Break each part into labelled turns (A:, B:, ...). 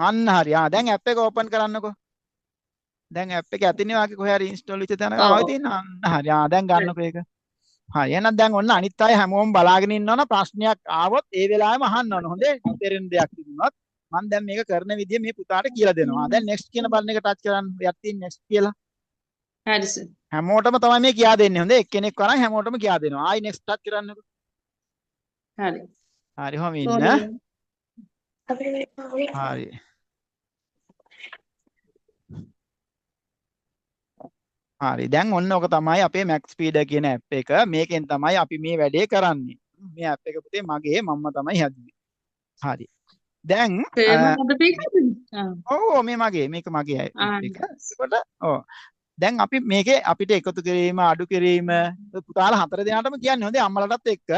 A: අන්න හරි. දැන් ඇප් එක ඕපන් කරන්නකෝ. දැන් ඇප් එක ඇතිනේ වාගේ කොහේ හරි ඉන්ස්ටෝල් වෙච්ච තැන ආවේ
B: ඔව්.
A: තියෙන. අන්න හරි. දැන් ගන්නකෝ ඒක. හරි. එහෙනම් දැන් ඔන්න අනිත් අය හැමෝම බලාගෙන ඉන්නවනම් ප්‍රශ්නයක් ආවොත් ඒ වෙලාවෙම අහන්න ඕන. හොඳේ. තේරෙන දෙයක් තිබුණොත් මම දැන් මේක කරන විදිය මේ පුතාට කියලා දෙනවා. දැන් next කියන බටන් එක ටච් කරන්න. යක් තියෙන next කියලා.
B: හරි සර්.
A: හැමෝටම තමයි මේ කියා දෙන්නේ. හොඳේ. එක්කෙනෙක් වරන් හැමෝටම කියා දෙනවා. ආයි next ටච් කරන්නකෝ.
B: හරි.
A: හරි. හොම ඉන්න. හරි. හරි. දැන් ඔන්න ඔක තමයි අපේ Max Speeder කියන ඇප් එක. මේකෙන් තමයි අපි මේ වැඩේ කරන්නේ. මේ ඇප් එක පුතේ මගේ මම්ම තමයි හැදුවේ. හරි. දැන්
B: මොකද
A: මේ මගේ මේක මගේ ඇප් එක. එතකොට දැන් අපි මේකේ අපිට එකතු කිරීම අඩු කිරීම පුතාලා 4 දෙනාටම කියන්නේ හොඳේ අම්මලටත් එක්ක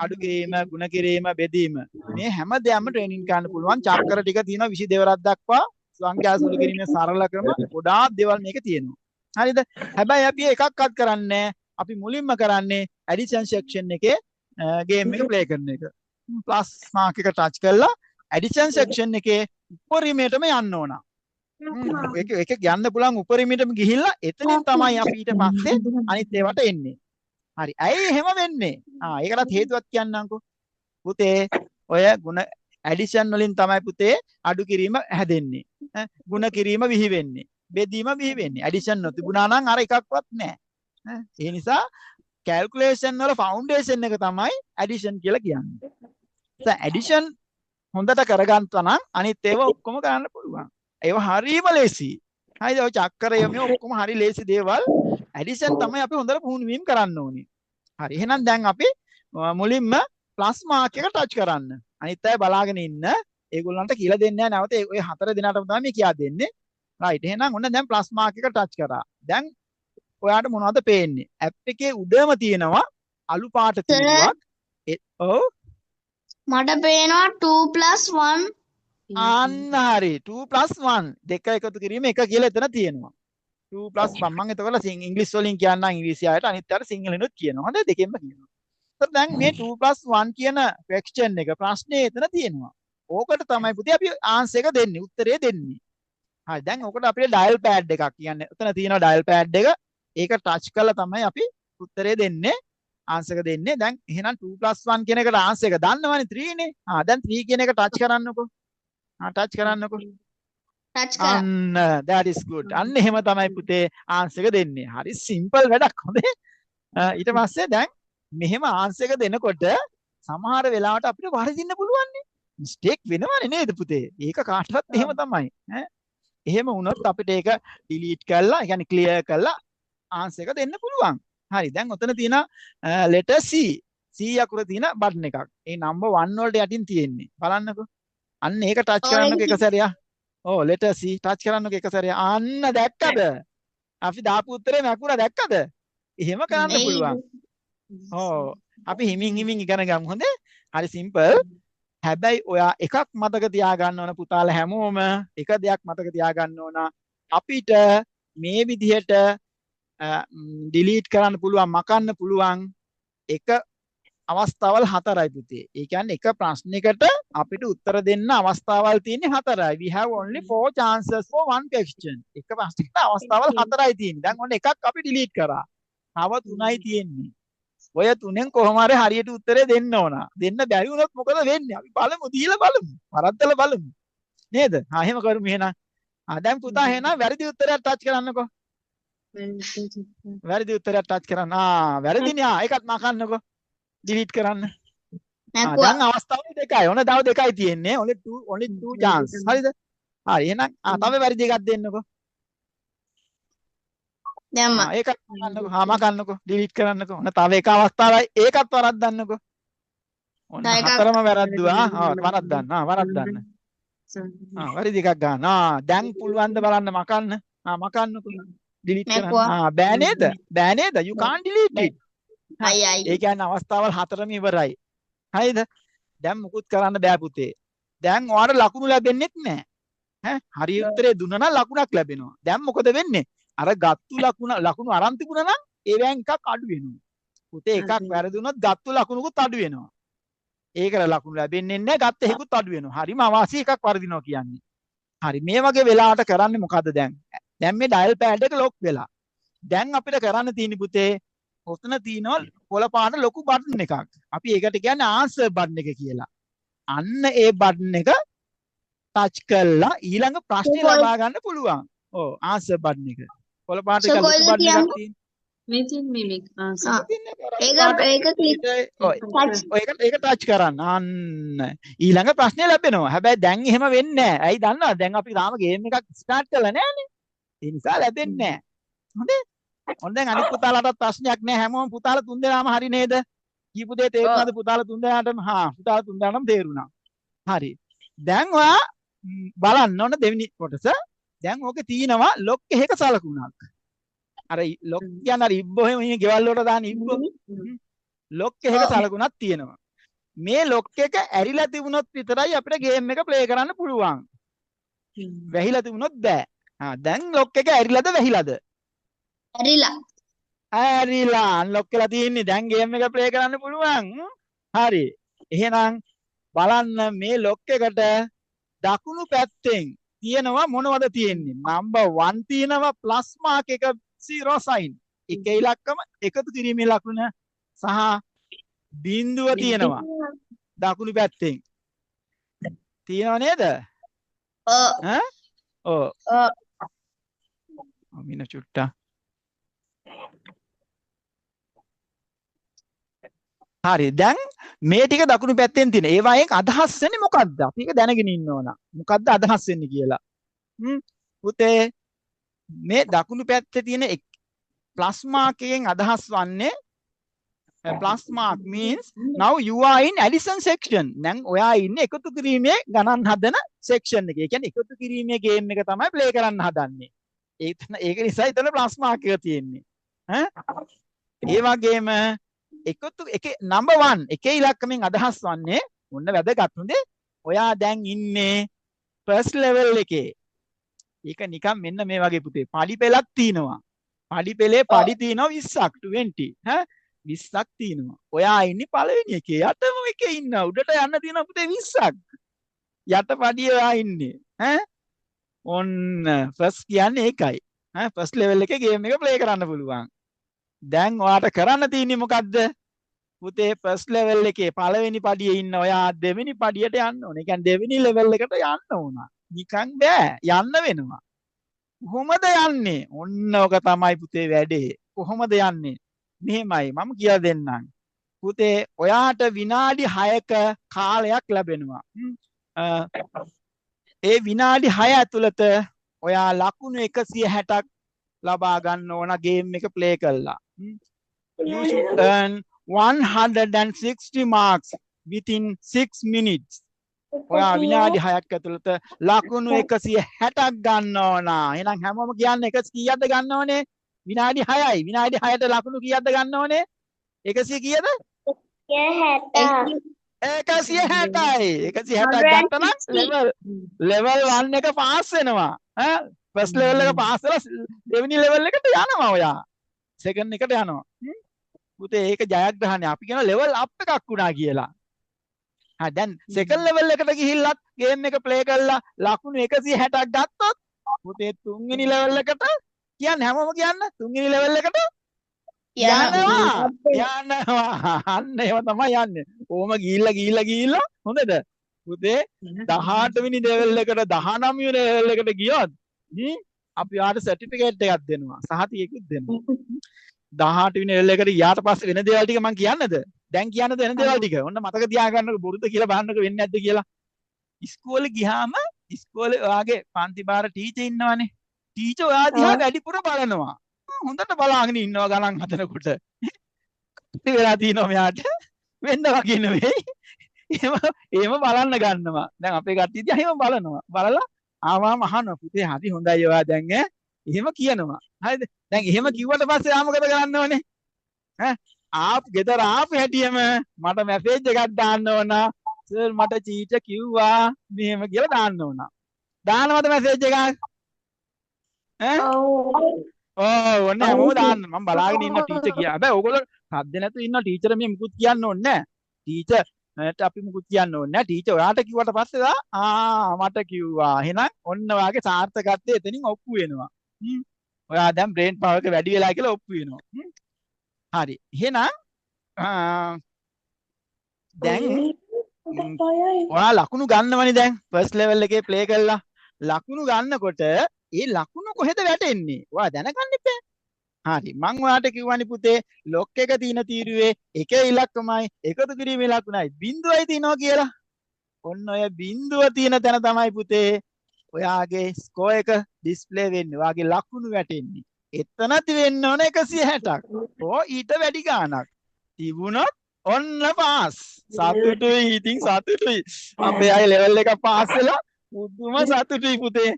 A: අඩු කිරීම ගුණ කිරීම බෙදීම මේ හැම දෙයක්ම ට්‍රේනින් කරන්න පුළුවන් චක්‍ර ටික තියෙනවා 22 වරක් දක්වා සංඛ්‍යා සුළු කිරීමේ සරල ක්‍රම ගොඩාක් දේවල් මේකේ තියෙනවා. හරිද? හැබැයි අපි එකක්වත් කරන්නේ අපි මුලින්ම කරන්නේ ඇඩිෂන් සෙක්ෂන් එකේ ගේම් එක ප්ලේ කරන එක. ප්ලස් මාක් එක ටච් කරලා ඇඩිෂන් සෙක්ෂන් එකේ උපරිමයටම යන්න ඕන. ඒක යන්න පුළුවන් උපරිමයටම ගිහිල්ලා එතනින් තමයි අපි ඊට පස්සේ අනිත් ඒවාට එන්නේ. හරි. ඇයි එහෙම වෙන්නේ? ඒකටත් හේතුවක් කියන්නම්කෝ. පුතේ ඔය ಗುಣ ඇඩිෂන් වලින් තමයි පුතේ අඩු කිරීම හැදෙන්නේ. ಗುಣ කිරීම විහි වෙන්නේ. බෙදීම විහි වෙන්නේ. ඇඩිෂන් නොතිබුණා නම් අර එකක්වත් නැහැ. ඒ නිසා කැල්කියුලේෂන් වල ෆවුන්ඩේෂන් එක තමයි ඇඩිෂන් කියලා කියන්නේ. ඇඩිෂන් හොඳට කරගන්නවා නම් අනිත් ඒවා ඔක්කොම කරන්න පුළුවන්. ඒවා හරියම ලේසි. හරිද? ඔය චක්‍රය මේ ඔක්කොම හරි ලේසි දේවල්. ඇඩිෂන් තමයි අපි හොඳට පුහුණු වීම කරන්න ඕනේ. හරි. එහෙනම් දැන් අපි මුලින්ම ප්ලස් මාක් එක ටච් කරන්න. අනිත් අය බලාගෙන ඉන්න. ඒගොල්ලන්ට කියලා දෙන්නේ නැහැ. නැවත ඔය 4 දිනටම තමයි මේ කියා දෙන්නේ. රයිට්. එහෙනම් ඔන්න දැන් ප්ලස් මාක් එක ටච් කරා. දැන් ඔයාට මොනවද පේන්නේ? ඇප් එකේ උඩම තියෙනවා අලු පාට තීරුවක්. ඔව්.
C: මට පේනවා 2+1.
A: අන්න හරි 2+1 දෙක එකතු කිරීම එක කියලා එතන තියෙනවා 2+1 මම එතකොට ඉංග්‍රීසි වලින් කියන්නම් ඉංග්‍රීසි ආයත අනිත් අයට සිංහලෙනුත් කියනවා හොඳ දෙකෙන්ම කියනවා එතකොට දැන් මේ 2+1 කියන ක්වෙස්චන් එක ප්‍රශ්නේ එතන තියෙනවා ඕකට තමයි පුතේ අපි ආන්සර් එක දෙන්නේ උත්තරේ දෙන්නේ හරි දැන් ඕකට අපිට ඩයල් පෑඩ් එකක් කියන්නේ එතන තියෙනවා ඩයල් පෑඩ් එක ඒක ටච් කරලා තමයි අපි උත්තරේ දෙන්නේ ආන්සර් එක දෙන්නේ දැන් එහෙනම් 2+1 කියන එකට ආන්සර් එක දන්නවනේ 3 නේ දැන් 3 කියන එක ටච් කරන්නකෝ ටච් කරන්නකො අන්න that is good අන්න එහෙම තමයි පුතේ ආන්සර් එක දෙන්නේ හරි සිම්පල් වැඩක් හොඳේ ඊට පස්සේ දැන් මෙහෙම ආන්සර් එක දෙනකොට සමහර වෙලාවට අපිට වරදින්න පුළුවන් නේ මිස්ටේක් වෙනවනේ නේද පුතේ ඒක කාටවත් එහෙම තමයි එහෙම වුණොත් අපිට ඒක ඩිලීට් කරලා ඒ කියන්නේ ක්ලියර් කරලා ආන්සර් එක දෙන්න පුළුවන් හරි දැන් ඔතන තියෙන letter C C අකුර තියෙන බටන් එකක් ඒ number 1 වලට යටින් තියෙන්නේ බලන්නකෝ අන්න ඒක ටච් කරන්නකෝ එක සැරයක්. ඔව් letter C ටච් කරන්නකෝ එක සැරයක්. අන්න දැක්කද? අපි දාපු උත්තරේ මැකුණා දැක්කද? එහෙම කරන්න පුළුවන්. ඔව් අපි හිමින් ඉගෙන ගමු හොඳේ. හරි සිම්පල්. හැබැයි ඔයා එකක් මතක තියාගන්න ඕන පුතාලා හැමෝම එක දෙයක් මතක තියාගන්න ඕන. අපිට මේ විදිහට ඩිලීට් කරන්න පුළුවන් මකන්න පුළුවන් එක අවස්ථාවල් 4යි පුතේ. ඒ කියන්නේ එක ප්‍රශ්නයකට අපිට උත්තර දෙන්න අවස්ථාවල් තියෙන්නේ 4යි. We have only 4 chances for one question. එක ප්‍රශ්නයකට අවස්ථාවල් 4යි තියෙන්නේ. දැන් ඔන්න එකක් අපි ඩිලීට් කරා. තව 3යි තියෙන්නේ. ඔය තුනෙන් කොහොම හරි හරියට උත්තරේ දෙන්න ඕන. දෙන්න බැරි වුණොත් මොකද වෙන්නේ? අපි බලමු දීලා බලමු. වරද්දලා බලමු. නේද? එහෙම කරමු එහෙනම්. දැන් පුතා එහෙනම් වැරදි උත්තරයක් ටච් කරන්නකෝ. වැරදි උත්තරයක් ටච් කරන්න. වැරදිනේ. ඒකත් මකන්නකෝ. ඩිලීට් කරන්න. දැන් අවස්ථාව දෙකයි. ඔන්න තව දෙකයි තියෙන්නේ. only two chance. හරිද? හරි එහෙනම් තව වැරදි එකක් දෙන්නකෝ.
C: දැම්මා.
A: ඒකත් මකන්නකෝ. මකන්නකෝ. ඩිලීට් කරන්නකෝ. ඔන්න තව එක අවස්ථාවයි ඒකත් වරද්දන්නකෝ. ඔන්න හතරම වැරද්දුවා. වරද්දන්න. වරද්දන්න. වැරදි එකක් ගන්න. දැන් පුළුවන් ද බලන්න මකන්න. මකන්නකෝ. ඩිලීට් කරන්න. බෑ නේද? බෑ නේද? you can't delete it. ඒ කියන්නේ අවස්ථාවල් 4ම ඉවරයි. හරිද? දැන් මුකුත් කරන්න බෑ පුතේ. දැන් ඔයාලට ලකුණු ලැබෙන්නේත් නැහැ. හරි උත්තරේ දුන්නා නම් ලකුණක් ලැබෙනවා. දැන් මොකද වෙන්නේ? අර ගත්තු ලකුණු අරන් තිබුණා නම් ඒවෙන් එකක් අඩු වෙනවා. පුතේ එකක් වැරදුනොත් ගත්තු ලකුණුකුත් අඩු වෙනවා. ඒකට ලකුණු ලැබෙන්නේ නැහැ. ගත්ත එකකුත් අඩු වෙනවා. හරිම අවාසි එකක් වරදිනවා කියන්නේ. හරි මේ වගේ වෙලාවට කරන්නේ මොකද්ද දැන්? දැන් මේ ඩයල් පෑඩ් එක ලොක් වෙලා. දැන් අපිට කරන්න තියෙන පුතේ ඔතන තියෙනවා කොළ පාට ලොකු බටන් එකක්. අපි ඒකට කියන්නේ ආන්සර් බටන් එක කියලා. අන්න ඒ බටන් එක ටච් කළා ඊළඟ ප්‍රශ්නේ ලබා ගන්න පුළුවන්. ඔව් ආන්සර් බටන් එක. කොළ පාට එක ලොකු බටන් එකක් තියෙනවා.
B: මේ තියෙන මේක ආන්සර්.
C: ඒක ක්ලික්
A: ඒක ටච් කරන්න. අන්න ඊළඟ ප්‍රශ්නේ ලැබෙනවා. හැබැයි දැන් එහෙම වෙන්නේ නැහැ. ඇයි දන්නවද? දැන් අපි තාම ගේම් එකක් ස්ටාර්ට් කරලා නැහැනේ. ඒ නිසා ලැබෙන්නේ නැහැ. හොඳේ. ඔන්න දැන් අනිත් පුතාලටත් ප්‍රශ්නයක් නැහැ. හැමෝම පුතාලා තුන් දෙනාම හරි නේද? කීපු දේ තේරුණාද පුතාලා තුන් දෙනාටම? පුතාලා තුන් දෙනාටම තේරුණා. හරි. දැන් ඔයා බලන්න ඕන දෙවෙනි කොටස. දැන් ඕකේ තියෙනවා ලොක් එකක සලකුණක්. අර ලොක් කියන අර ඉබ්බෝ එහෙම ගෙවල් වලට දාන ඉබ්බෝ ලොක් එකක සලකුණක් තියෙනවා. මේ ලොක් එක ඇරිලා තිබුණොත් විතරයි අපිට ගේම් එක ප්ලේ කරන්න පුළුවන්. වැහිලා තිබුණොත් බෑ. දැන් ලොක් එක ඇරිලාද වැහිලාද? ඇරිලා අන්ලොක් කරලා තියෙන්නේ. දැන් ගේම් එක ප්ලේ කරන්න පුළුවන්. හරි. එහෙනම් බලන්න මේ ලොක් එකට දකුණු පැත්තෙන් තියෙනවා මොනවද තියෙන්නේ? නම්බර් 1 තියෙනවා ප්ලස් මාක් එක 0 සයින්. එක ඉලක්කම එකතු කිරීමේ ලකුණ සහ බිඳුව තියෙනවා. දකුණු පැත්තෙන්. තියෙනව නේද? ඔව්. මින චුට්ටා. හරි දැන් මේ ටික දකුණු පැත්තෙන් තියෙන ඒවායෙන් අදහස් වෙන්නේ මොකද්ද? අපි ඒක දැනගෙන ඉන්න ඕන. මොකද්ද අදහස් වෙන්නේ කියලා. පුතේ මේ දකුණු පැත්තේ තියෙන ප්ලස් මාක් එකෙන් අදහස් වන්නේ plus mark means now you are in addition section. දැන් ඔයා ඉන්නේ එකතු කිරීමේ ගණන් හදන section එකේ. ඒ කියන්නේ එකතු කිරීමේ game එක තමයි play කරන්න හදන්නේ. ඒක නිසා එතන plus mark එක තියෙන්නේ. ඒ වගේම එකතු එකේ number 1 එකේ ඉලක්කමෙන් අදහස් වන්නේ මොන්න වැදගත් හොඳේ. ඔයා දැන් ඉන්නේ first level එකේ. ඒක නිකන් මෙන්න මේ වගේ පුතේ. පඩි පෙළක් තියෙනවා. පඩි පෙළේ පඩි තියෙනවා 20ක් 20. 20ක් තියෙනවා. ඔයා ඉන්නේ පළවෙනි එකේ. යටම එකේ ඉන්න. උඩට යන්න තියෙනවා පුතේ 20ක්. යට පඩිය ඔයා ඉන්නේ. ඔන්න ෆස්ට් කියන්නේ ඒකයි. ෆස්ට් ලෙවල් එකේ ගේම් එක ප්ලේ කරන්න පුළුවන්. දැන් ඔයාට කරන්න තියෙන්නේ මොකද්ද? පුතේ ෆස්ට් ලෙවල් එකේ පළවෙනි පඩියේ ඉන්න ඔයා දෙවෙනි පඩියට යන්න ඕනේ. ඒ කියන්නේ දෙවෙනි ලෙවල් එකට යන්න ඕන. නිකන් බෑ. යන්න වෙනවා. කොහොමද යන්නේ? ඔන්න ඔක තමයි පුතේ වැඩේ. කොහොමද යන්නේ? මෙහෙමයි මම කියලා දෙන්නම්. පුතේ ඔයාට විනාඩි 6ක කාලයක් ලැබෙනවා. ඒ විනාඩි 6 ඇතුළත ඔයා ලකුණු 160ක් ලබා ගන්න ඕන ගේම් එක ප්ලේ කළා. You should earn 160 marks within 6 minutes. ඔයා විනාඩි 6ක් ඇතුළත ලකුණු 160ක් ගන්න ඕන. එහෙනම් හැමෝම කියන්නේ 1 කීයක්ද ගන්න ඕනේ? විනාඩි 6යි. විනාඩි 6ට ලකුණු කීයක්ද ගන්න ඕනේ? 100 කීයද? 160යි. 160ක් ගත්තා නම් level 1 එක පාස් වෙනවා. ෆස්ට් ලෙවල් එක පාස් වෙලා දෙවෙනි ලෙවල් එකට යනවා ඔයා. සෙකන්ඩ් එකට යනවා. පුතේ ඒක ජයග්‍රහණය. අපි කියන level up එකක් වුණා කියලා. දැන් සෙකන්ඩ් ලෙවල් එකට ගිහිල්ලත් ගේම් එක ප්ලේ කරලා ලකුණු 160ක් ගත්තොත් පුතේ තුන්වෙනි ලෙවල් එකට කියන්නේ හැමෝම කියන්න තුන්වෙනි ලෙවල් එකට යනවා. අන්න ඒව තමයි යන්නේ. ඕම ගිහිල්ලා හොඳද? පුතේ 18 වෙනි ලෙවල් එකට 19 වෙනි ලෙවල් එකට ගියොත් අපි ආට සර්ටිෆිකේට් එකක් දෙනවා. සහතිකයකුත් දෙනවා. 18 වෙනි ලෙවල් එකට ගියාට පස්සේ වෙන දේවල් ටික මම කියන්නද? දැන් කියන්නද වෙන දේවල් ටික? ඔන්න මතක තියාගන්නකො බොරුද කියලා බලන්නකො වෙන්නේ නැද්ද කියලා. ඉස්කෝලේ ගියාම ඉස්කෝලේ ඔයාගේ පන්ති බාර ටීචර් ඉන්නවනේ. ටීචර් ඔයා දිහා වැඩිපුර බලනවා. හොඳට බලාගෙන ඉන්නවා ගණන් හදනකොට. ඉතින් වෙලා තියෙනවා මෙයාට වෙන්න වගේ නෙවෙයි. එහෙම බලන්න ගන්නවා. දැන් අපේ කට්ටිය දිහා එහෙම බලනවා. බලලා ආවම අහනවා පුතේ හරි හොඳයි ඔයා දැන් එහෙම කියනවා. හරිද? දැන් එහෙම කිව්වට පස්සේ ආ මොකද කරන්න ඕනේ? ගෙදර ආපු හැටියෙම මට මැසේජ් එකක් දාන්න ඕන. සර් මට ටීචර් කිව්වා මෙහෙම කියලා දාන්න ඕන. දානවද මැසේජ් එකක්? ඔව් ඔන්න හැමෝම දාන්න. මම බලාගෙන ඉන්න ටීචර් කියා. හැබැයි ඕගොල්ලෝ සද්ද නැතුව ඉන්න ටීචර් මේ මුකුත් කියන්න ඕනේ නැහැ. ටීචර් නැත්නම් අපි මුකුත් කියන්න ඕනේ නෑ. ටීචර් ඔයාට කිව්වට පස්සේ මට කිව්වා. එහෙනම් ඔන්න ඔයාගේ සාර්ථකත්වය එතනින් ඔප්පු වෙනවා. ඔයා දැන් බ්‍රේන් පවර් එක වැඩි වෙලා කියලා ඔප්පු වෙනවා. හරි. එහෙනම් දැන් ඔයා ලකුණු ගන්නවනේ දැන් ෆස්ට් ලෙවල් එකේ ප්ලේ කරලා. ලකුණු ගන්නකොට ඒ ලකුණු කොහෙද වැටෙන්නේ? ඔයා දැනගන්න ඉපේ. හරි. මං ඔයාට කිව්වනේ පුතේ ලොක් එක තියෙන තීරුවේ එකේ ඉලක්කමයි එකතු කිරීමේ ඉලක්කමයි බිඳුවයි තියෙනවා කියලා. ඔන්න ඔය බිඳුව තියෙන තැන තමයි පුතේ ඔයාගේ ස්කෝර් එක ඩිස්ප්ලේ වෙන්නේ. ඔයාගේ ලකුණු වැටෙන්නේ. එතනත් වෙන්න ඕන 160ක්. ඊට වැඩි ගාණක්. තිබුණොත් ඔන්න පාස්. සතුටුයි. ඉතින් සතුටුයි. අපේ අය ලෙවල් එක පාස් වෙලා පුදුම සතුටුයි පුතේ.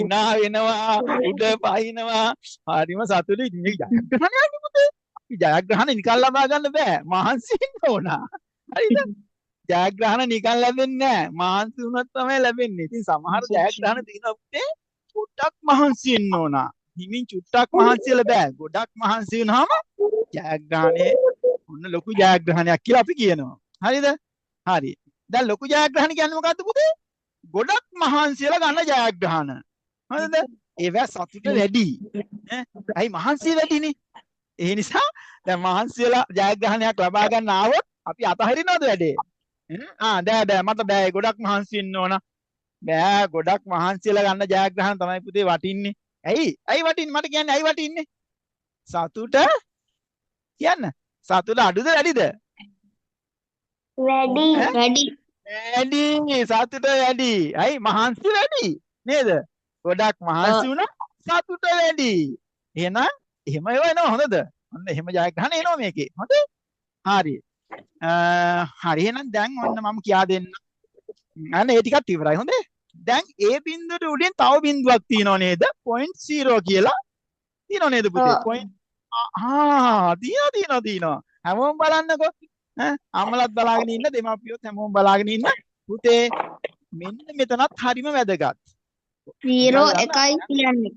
A: ඉනා වෙනවා උඩ පහිනවා. හරිම සතුටුයි. ඉතින් මේක ජයග්‍රහණයක් පුතේ. ජයග්‍රහණ නිකන් ලබා ගන්න බෑ. මහන්සි වෙන්න ඕන. හරිද? ජයග්‍රහණ නිකන් ලැබෙන්නේ නෑ. මහන්සි වුණොත් තමයි ලැබෙන්නේ. ඉතින් සමහර ජයග්‍රහණ තියෙනවා පුතේ පොඩ්ඩක් මහන්සි වෙන්න ඕන. හිමින් චුට්ටක් මහන්සි වෙලා බෑ. ගොඩක් මහන්සි වුණාම ජයග්‍රහණේ ඔන්න ලොකු ජයග්‍රහණයක් කියලා අපි කියනවා. හරිද? හරි. දැන් ලොකු ජයග්‍රහණ කියන්නේ මොකද්ද පුතේ? ගොඩක් මහන්සි වෙලා ගන්න ජයග්‍රහණ. හරිද? ඒවා සතුට වැඩි. ඇයි මහන්සිය වැඩිනේ? ඒ නිසා දැන් මහන්සි වෙලා ජයග්‍රහණයක් ලබා ගන්න ආවොත් අපි අතහරිනවද වැඩේ? බෑ මට බෑ ගොඩක් මහන්සි වෙන්න ඕන. බෑ ගොඩක් මහන්සි වෙලා ගන්න ජයග්‍රහණ තමයි පුතේ වටින්නේ. ඇයි වටින්නේ? මට කියන්නේ ඇයි වටින්නේ? සතුට කියන්න. සතුට අඩුද වැඩිද?
C: වැඩි.
A: සතුට වැඩි. ඇයි මහන්සි වැඩි නේද? ගොඩක් මහන්සි වුණා සතුට වැඩි. එහෙනම් එහෙම ඒවා එනවා හොඳද? ඔන්න එහෙම ජයග්‍රහණ එනවා මේකේ. හොඳ? හරි. හරි එහෙනම් දැන් ඔන්න මම කියා දෙන්න. අන්න ඒ ටිකක් ඉවරයි. හොඳේ? දැන් ඒ බිඳුවට උඩින් තව බිඳුවක් තියෙනව නේද? 0.0 කියලා තියෙනව නේද පුතේ? තියෙනවා. හැමෝම බලන්නකෝ. අම්මලත් බලාගෙන ඉන්න, දෙමාපියොත් හැමෝම බලාගෙන ඉන්න. පුතේ මෙන්න මෙතනත් හරිම වැදගත්.
C: 0 1යි කියන්නේ.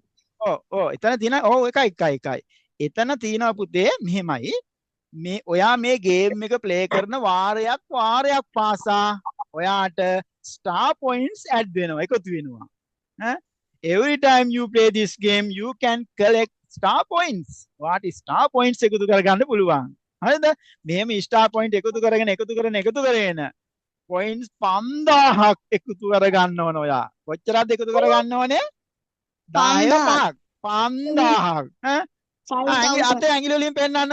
A: එතන තියෙන 1. එතන තියෙනවා පුතේ මෙහෙමයි. ඔයා මේ ගේම් එක ප්ලේ කරන වාරයක් පාසා ඔයාට star points add වෙනවා, එකතු වෙනවා. Every time you play this game you can collect star points. ඔයාට star points එකතු කරගන්න පුළුවන්. හරිද? මෙහෙම star point එකතු කරගෙන points 5000ක් එකතු කරගන්න ඕන ඔයා. කොච්චරද එකතු කරගන්න ඕනේ? 10ක්. 5000ක්. අත ඇඟිලි වලින් පෙන්නන්න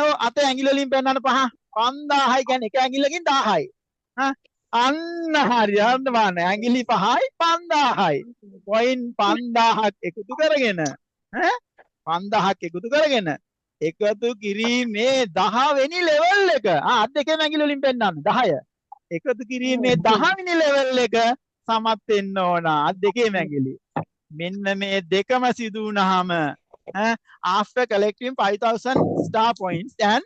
A: 5000යි කියන්නේ එක ඇඟිල්ලකින් 1000යි. අන්න හරි. අන්න බලන්න. ඇඟිලි 5යි 5000යි. පොයින්ට් 5000ක් එකතු කරගෙන 5000ක් එකතු කරගෙන එකතු කිරීමේ 10 වෙනි ලෙවල් එක. අත් දෙකේම ඇඟිලි වලින් පෙන්නන්න 10. එකතු කිරීමේ 10 වෙනි ලෙවල් එක සමත් වෙන්න ඕන. අත් දෙකේම ඇඟිලි. මෙන්න මේ දෙකම සිදු වුණාම after collecting 5000 star points and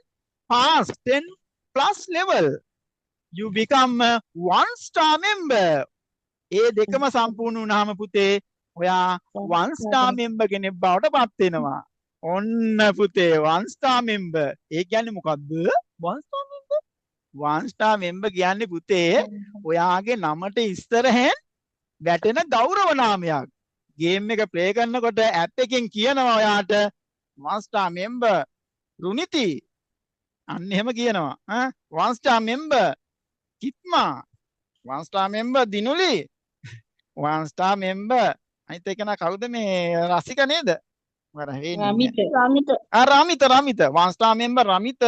A: pass 10 plus level you become a 1 star member. ඒ දෙකම සම්පූර්ණ වුණාම පුතේ ඔයා 1 star member කෙනෙක් බවට පත් වෙනවා. ඔන්න පුතේ 1 star member. ඒ කියන්නේ මොකද්ද? 1 star member. 1 star member කියන්නේ පුතේ ඔයාගේ නමට ඉස්සරහෙන් වැටෙන ගෞරව නාමයක්. ගේම් එක ප්ලේ කරනකොට ඇප් එකෙන් කියනවා ඔයාට 1 star member රුනිති. අන්න එහෙම කියනවා. 1 star member කිත්මා. 1 star member දිනුලි. 1 star member අනිත් එක නා කවුද මේ රසික නේද?
C: රමිත.
A: රමිත 1 star member රමිත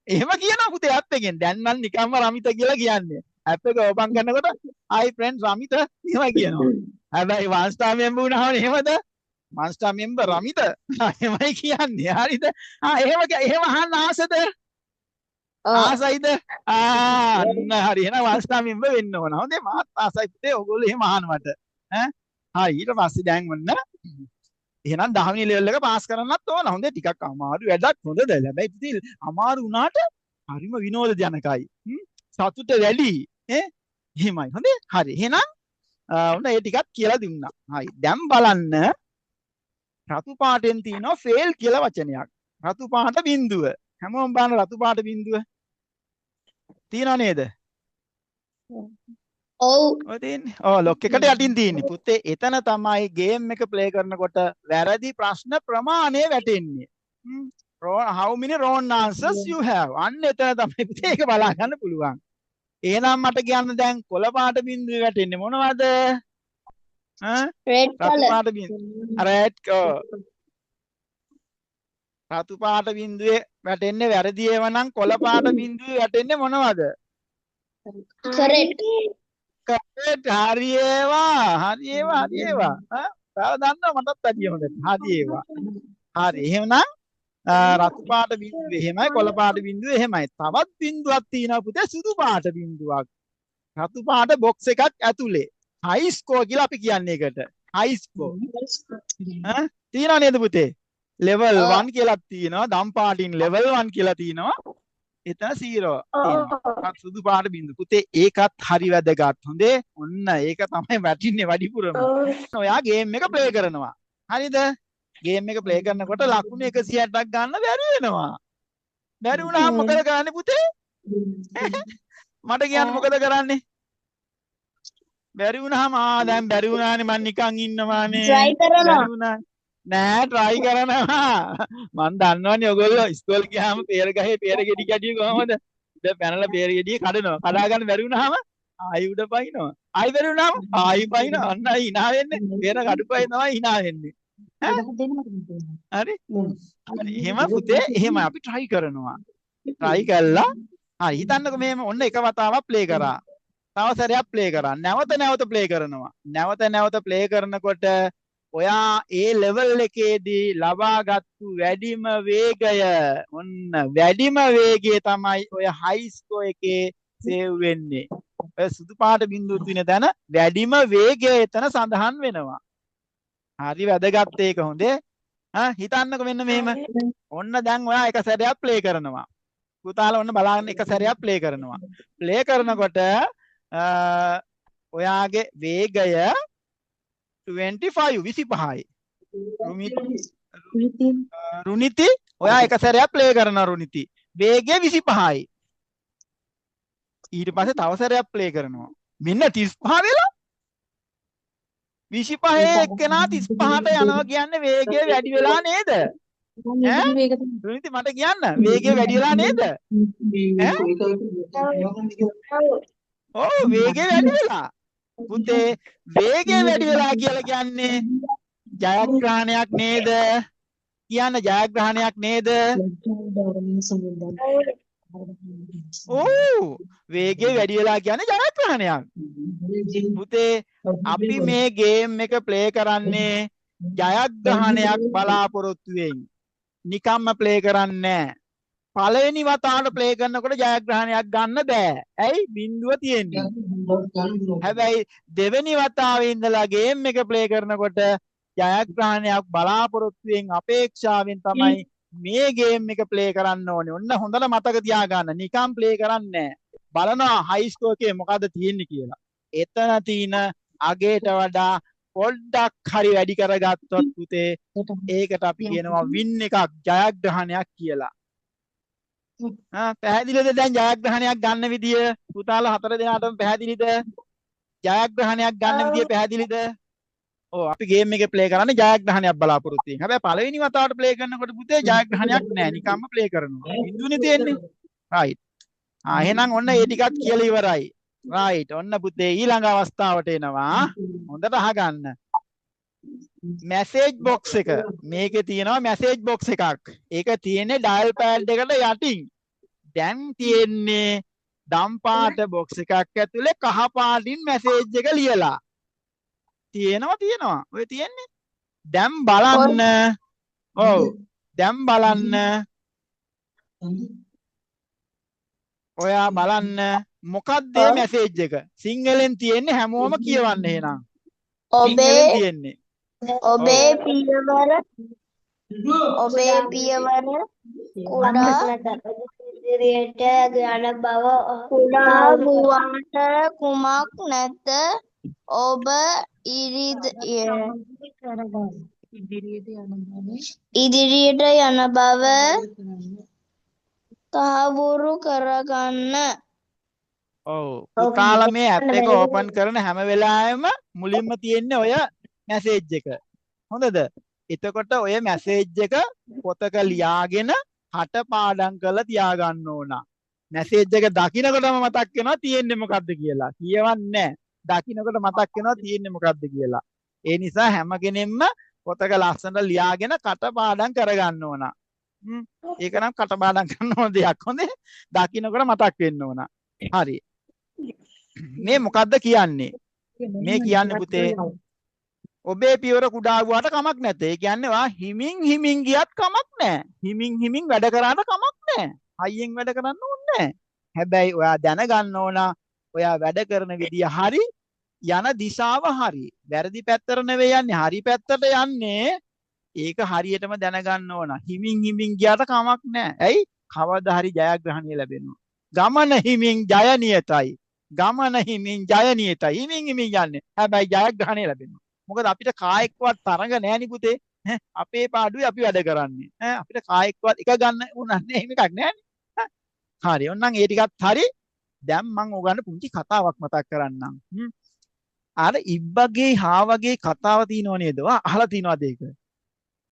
A: එහෙම කියනවා පුතේ ඇප් එකෙන්. දැන් නම් නිකම්ම රමිත කියලා කියන්නේ. ඇප් එක ඕපන් කරනකොට hi friends රමිත එහෙම කියනවා. හැබැයි 1 star member වුණාම එහෙමද? 1 star member රමිත එහෙමයි කියන්නේ. හරිද? එහෙම අහන්න ආසද? ආසයිද? අන්න හරි. එහෙනම් 1 star member වෙන්න ඕන. හොඳේ මාත් ආසයි පුතේ ඔයගොල්ලෝ එහෙම අහනවට. හරි ඊට පස්සේ දැන් ඔන්න එහෙනම් 10 වෙනි ලෙවල් එක පාස් කරන්නත් ඕන. හොඳේ ටිකක් අමාරු වැඩක් හොඳද? හැබැයි ඉතින් අමාරු වුණාට හරිම විනෝද ජනකයි. සතුට වැඩි. එහෙමයි. හොඳේ. හරි. එහෙනම් ඔන්න ඒ ටිකක් කියලා දුන්නා. හරි. දැන් බලන්න රතු පාටෙන් තියෙනවා ෆේල් කියලා වචනයක්. රතු පාට බිඳුව. හැමෝම බලන්න රතු පාට බිඳුව. තියෙනව නේද?
C: ඔව්.
A: ඔය තියෙන්නේ. ලොක් එකට යටින් තියෙන්නේ. පුතේ එතන තමයි ගේම් එක ප්ලේ කරනකොට වැරදි ප්‍රශ්න ප්‍රමාණය වැටෙන්නේ. How many wrong answers you have? අන්න එතන තමයි පුතේ ඒක බලා ගන්න පුළුවන්. එහෙනම් මට කියන්න දැන් කොළ පාට බිඳුවේ වැටෙන්නේ මොනවද?
C: රෙඩ්
A: රතු
C: කලර්.
A: පාට බිඳුව. රතු පාට බිඳුවේ වැටෙන්නේ වැරදි ඒවා නම් කොළ පාට බිඳුවේ වැටෙන්නේ මොනවද?
C: කරෙට්.
A: කරෙට්. හරි ඒවා. තව දන්නවා මටත් වැඩිය හොඳට. හරි ඒවා. හරි. එහෙනම් රතු පාට බිඳුව එහෙමයි කොළ පාට බිඳුව එහෙමයි. තවත් බිඳුවක් තියෙනවා පුතේ සුදු පාට බිඳුවක්. රතු පාට බොක්ස් එකක් ඇතුලේ. හයි ස්කෝර් කියලා අපි කියන්නේ ඒකට. හයි ස්කෝර්. තියෙනව නේද පුතේ? level 1 කියලා තියෙනවා. දම් පාටින් level 1 කියලා තියෙනවා. එතන 0 තියෙනවා. සුදු පාට බිඳුව. පුතේ ඒකත් හරි වැදගත්. හොඳේ. ඔන්න ඒක තමයි වැටින්නේ වැඩිපුරම. ඔයා ගේම් එක ප්ලේ කරනවා. හරිද? ගේම් එක ප්ලේ කරනකොට ලකුණු 160ක් ගන්න බැරි වෙනවා. බැරි වුණාම මොකද කරන්නේ පුතේ? මට කියන්න මොකද කරන්නේ? බැරි වුණාම දැන් බැරි වුණානේ මං නිකන් ඉන්නවානේ.
C: try කරනවා.
A: බැරි වුණා. නෑ try කරනවා. මං දන්නවනේ ඔයගොල්ලෝ ඉස්කෝල ගියාම පෙර ගහේ පෙර ගෙඩි කැඩිය කොහමද? ඉතින් පැනලා පෙර ගෙඩිය කඩනවා. කඩා ගන්න බැරි වුණාම ආයි උඩ පයින්නවා. ආයි බැරි වුණාම ආයි පයින්නවා. අන්න ආයි hina වෙන්නේ. පෙර කඩුපයි තමයි hina වෙන්නේ. හරි? එහෙම පුතේ එහෙම අපි try කරනවා. try කළා. හරි හිතන්නකෝ මෙහෙම ඔන්න එක වතාවක් play කරා. තව සැරයක් play කරා. නැවත play කරනවා. නැවත play කරනකොට ඔයා ඒ level එකේදී ලබාගත්තු වැඩිම වේගය ඔන්න වැඩිම වේගය තමයි ඔය high score එකේ save වෙන්නේ. ඔය සුදු පාට බිඳුව තියෙන තැන වැඩිම වේගය එතන සඳහන් වෙනවා. හරි වැදගත් ඒක හොඳේ. හිතන්නකෝ මෙන්න මෙහෙම. ඔන්න දැන් ඔයා එක සැරයක් play කරනවා. පුතාලා ඔන්න බලන්න එක සැරයක් play කරනවා. play කරනකොට ඔයාගේ වේගය 25යි. රුනිති ඔයා එක සැරයක් play කරනවා රුනිති. වේගය 25යි. ඊට පස්සේ තව සැරයක් play කරනවා. මෙන්න 35 වෙලා 25 එක්කෙනා 35ට යනවා කියන්නේ වේගය වැඩි වෙලා නේද? රුනිති මට කියන්න වේගය වැඩි වෙලා නේද? වේගය වැඩි වෙලා. පුතේ වේගය වැඩි වෙලා කියලා කියන්නේ ජයග්‍රහණයක් නේද? කියන්න ජයග්‍රහණයක් නේද? වේගය වැඩි වෙලා කියන්නේ ජයග්‍රහණයක්. පුතේ අපි මේ ගේම් එක ප්ලේ කරන්නේ ජයග්‍රහණයක් බලාපොරොත්තු වෙමින්. නිකම්ම ප්ලේ කරන්නේ නැහැ. පළවෙනි වතාවට ප්ලේ කරනකොට ජයග්‍රහණයක් ගන්න බෑ. ඇයි? බිඳුව තියෙන්නේ. හැබැයි දෙවෙනි වතාවේ ඉඳලා ගේම් එක ප්ලේ කරනකොට ජයග්‍රහණයක් බලාපොරොත්තුෙන් අපේක්ෂාවෙන් තමයි මේ ගේම් එක ප්ලේ කරන්න ඕනේ. ඔන්න හොඳට මතක තියාගන්න. නිකම් ප්ලේ කරන්නේ නැහැ. බලනවා හයි ස්කෝර් එකේ මොකද්ද තියෙන්නේ කියලා. එතන තියෙන අගේට වඩා පොඩ්ඩක් හරි වැඩි කරගත්තොත් පුතේ ඒකට අපි කියනවා වින් එකක් ජයග්‍රහණයක් කියලා. පැහැදිලිද දැන් ජයග්‍රහණයක් ගන්න විදිය? පුතාලා හතර දෙනාටම පැහැදිලිද? ජයග්‍රහණයක් ගන්න විදිය පැහැදිලිද? අපි ගේම් එකේ ප්ලේ කරන්නේ ජයග්‍රහණයක් බලාපොරොත්තු වෙමින්. හැබැයි පළවෙනි වතාවට ප්ලේ කරනකොට පුතේ ජයග්‍රහණයක් නැහැ. නිකම්ම ප්ලේ කරනවා. බිඳුනේ තියෙන්නේ. රයිට්. එහෙනම් ඔන්න ඒ ටිකත් කියලා ඉවරයි. රයිට්. ඔන්න පුතේ ඊළඟ අවස්ථාවට එනවා. හොඳට අහගන්න. මැසේජ් බොක්ස් එක. මේකේ තියෙනවා මැසේජ් බොක්ස් එකක්. ඒක තියෙන්නේ ඩයල් පෑඩ් එකට යටින්. දැන් තියෙන්නේ දම් පාට බොක්ස් එකක් ඇතුලේ කහ පාටින් මැසේජ් එක ලියලා. තියෙනවා. ඔය තියෙන්නේ. දැන් බලන්න. දැන් බලන්න. ඔයා බලන්න මොකක්ද මේ මැසේජ් එක? සිංහලෙන් තියෙන්නේ හැමෝම කියවන්න එහෙනම්. සිංහලෙන් තියෙන්නේ.
C: ඔබේ පියවර කුඩා ඉදිරියට යන බව කුඩා වූවාට කුමක් නැත ඔබ ඉදිරියට යන බව තහවුරු කරගන්න
A: ඔව් පුතාලා මේ ඇප් එක ඕපන් කරන හැම වෙලාවෙම මුලින්ම තියෙන්නේ ඔය මැසේජ් එක. හොඳද? එතකොට ඔය මැසේජ් එක පොතක ලියාගෙන කටපාඩම් කරලා තියාගන්න ඕන. මැසේජ් එක දකින්නකොටම මතක් වෙනවා තියෙන්නේ මොකද්ද කියලා. කියවන්නේ නැහැ. දකින්නකොට මතක් වෙනවා තියෙන්නේ මොකද්ද කියලා. ඒ නිසා හැම කෙනෙක්ම පොතක ලස්සනට ලියාගෙන කටපාඩම් කරගන්න ඕන. ඒක නම් කටපාඩම් කරන ඕන දෙයක්. හොඳේ. දකින්නකොට මතක් වෙන්න ඕන. හරි. මේ මොකද්ද කියන්නේ? මේ කියන්නේ පුතේ ඔබේ පියවර කුඩා වුණාට කමක් නැත. ඒ කියන්නේ වා හිමින් හිමින් ගියත් කමක් නැහැ. හිමින් හිමින් වැඩ කරාට කමක් නැහැ. හයියෙන් වැඩ කරන්න ඕනේ නැහැ. හැබැයි ඔයා දැනගන්න ඕන ඔයා වැඩ කරන විදිය හරි යන දිශාව හරි. වැරදි පැත්තට නෙවෙයි යන්නේ. හරි පැත්තට යන්නේ. ඒක හරියටම දැනගන්න ඕන. හිමින් හිමින් ගියාට කමක් නැහැ. ඇයි? කවදා හරි ජයග්‍රහණය ලැබෙනවා. ගමන හිමින් ජය නියතයි. ගමන හිමින් ජය නියතයි. හිමින් හිමින් යන්නේ. හැබැයි ජයග්‍රහණය ලැබෙනවා. මොකද අපිට කායෙක්වත් තරඟ නැහැ නේ පුතේ. අපේ පාඩුවේ අපි වැඩ කරන්නේ. අපිට කායෙක්වත් එක ගන්න උනන්නේ එහෙම එකක් නැහැ නේ. හරි. ඔන්නම් ඒ ටිකත් හරි. දැන් මම ඔයගන්න පුංචි කතාවක් මතක් කරන්නම්. අර ඉබ්බගේ හාවගේ කතාව තියෙනව නේද? අහලා තියෙනවද ඒක?